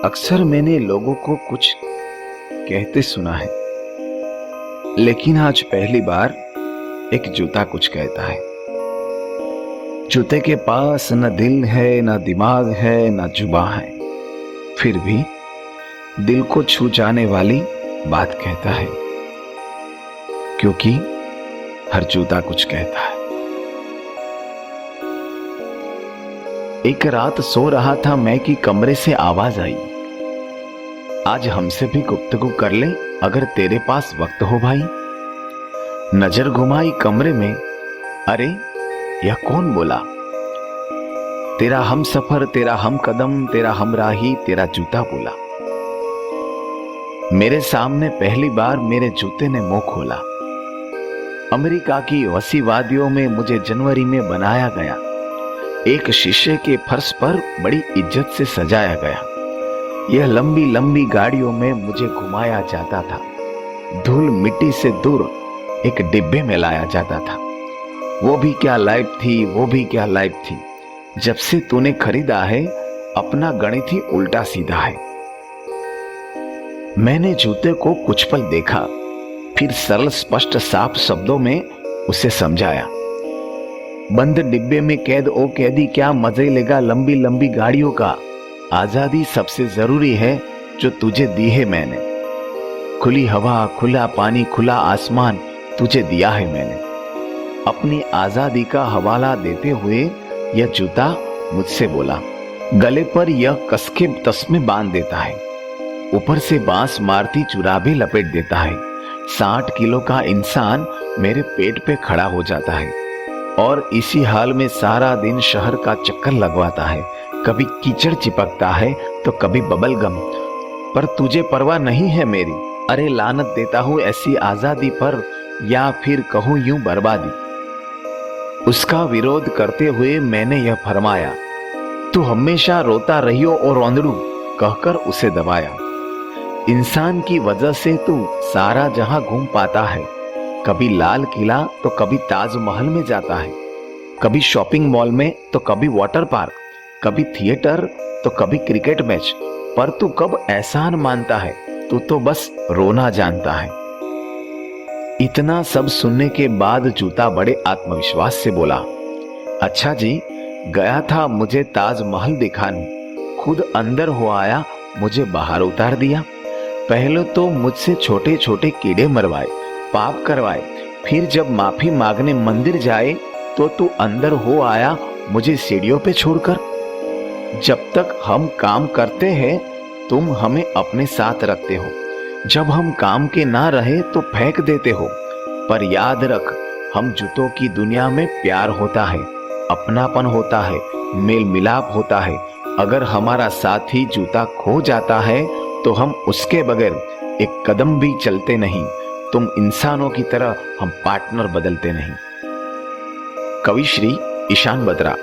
अक्सर मैंने लोगों को कुछ कहते सुना है, लेकिन आज पहली बार एक जूता कुछ कहता है। जूते के पास न दिल है, न दिमाग है, न जुबान है, फिर भी दिल को छू जाने वाली बात कहता है, क्योंकि हर जूता कुछ कहता है। एक रात सो रहा था मैं कि कमरे से आवाज आई, आज हमसे भी गुफ्तगू कर ले अगर तेरे पास वक्त हो भाई। नजर घुमाई कमरे में, अरे यह कौन बोला? तेरा हम सफर, तेरा हम कदम, तेरा हमराही, तेरा जूता बोला। मेरे सामने पहली बार मेरे जूते ने मुंह खोला। अमेरिका की वसी वादियों में मुझे जनवरी में बनाया गया, एक शीशे के फर्श पर बड़ी इज्जत से सजाया गया। यह लंबी लंबी गाड़ियों में मुझे घुमाया जाता था, धूल मिट्टी से दूर एक डिब्बे में लाया जाता था। वो भी क्या लाइफ थी, वो भी क्या लाइफ थी। जब से तूने खरीदा है, अपना गणित ही उल्टा सीधा है। मैंने जूते को कुछ पल देखा, फिर सरल स्पष्ट साफ शब्दों में उसे समझाया। बंद डिब्बे में कैद ओ कैदी, क्या मजे लेगा लंबी लंबी गाड़ियों का। आजादी सबसे जरूरी है जो तुझे दी है मैंने। खुली हवा, खुला पानी, खुला आसमान तुझे दिया है मैंने। अपनी आजादी का हवाला देते हुए यह जूता मुझसे बोला। गले पर यह कसके तस्मे बांध देता है, ऊपर से बांस मारती चुराबी लपेट देता है। 60 किलो का इंसान मेरे पेट पे खड़ा हो जाता है और इसी हाल में सारा दिन शहर का चक्कर लगवाता है। कभी कीचड़ चिपकता है तो कभी बबल गम, पर तुझे परवाह नहीं है मेरी। अरे लानत देता हूं ऐसी आजादी पर, या फिर कहूं यूं बर्बादी। उसका विरोध करते हुए मैंने यह फरमाया, तू हमेशा रोता रहियो और रोंदड़ू, कहकर उसे दबाया। इंसान की वजह से तू सारा जहां घूम पाता है, कभी लाल किला तो कभी ताजमहल में जाता है, कभी शॉपिंग मॉल में तो कभी वाटर पार्क, कभी थिएटर तो कभी क्रिकेट मैच, पर तू कब एहसान मानता है? तू तो बस रोना जानता है। इतना सब सुनने के बाद जूता बड़े आत्मविश्वास से बोला, अच्छा जी, गया था मुझे ताजमहल दिखाने, खुद अंदर हो आया, मुझे बाहर उतार दिया। पहले तो मुझसे छोटे छोटे कीड़े मरवाए, पाप करवाए, फिर जब माफी मांगने मंदिर जाए तो तू अंदर हो आया, मुझे सीढ़ियों पे छोड़कर। जब तक हम काम करते हैं तुम हमें अपने साथ रखते हो, जब हम काम के ना रहे तो फेंक देते हो। पर याद रख, हम जूतों की दुनिया में प्यार होता है, अपनापन होता है, मेल मिलाप होता है। अगर हमारा साथी जूता खो जाता है तो हम उसके बगैर एक कदम भी चलते नहीं। तुम इंसानों की तरह हम पार्टनर बदलते नहीं। कवि श्री ईशान बत्रा।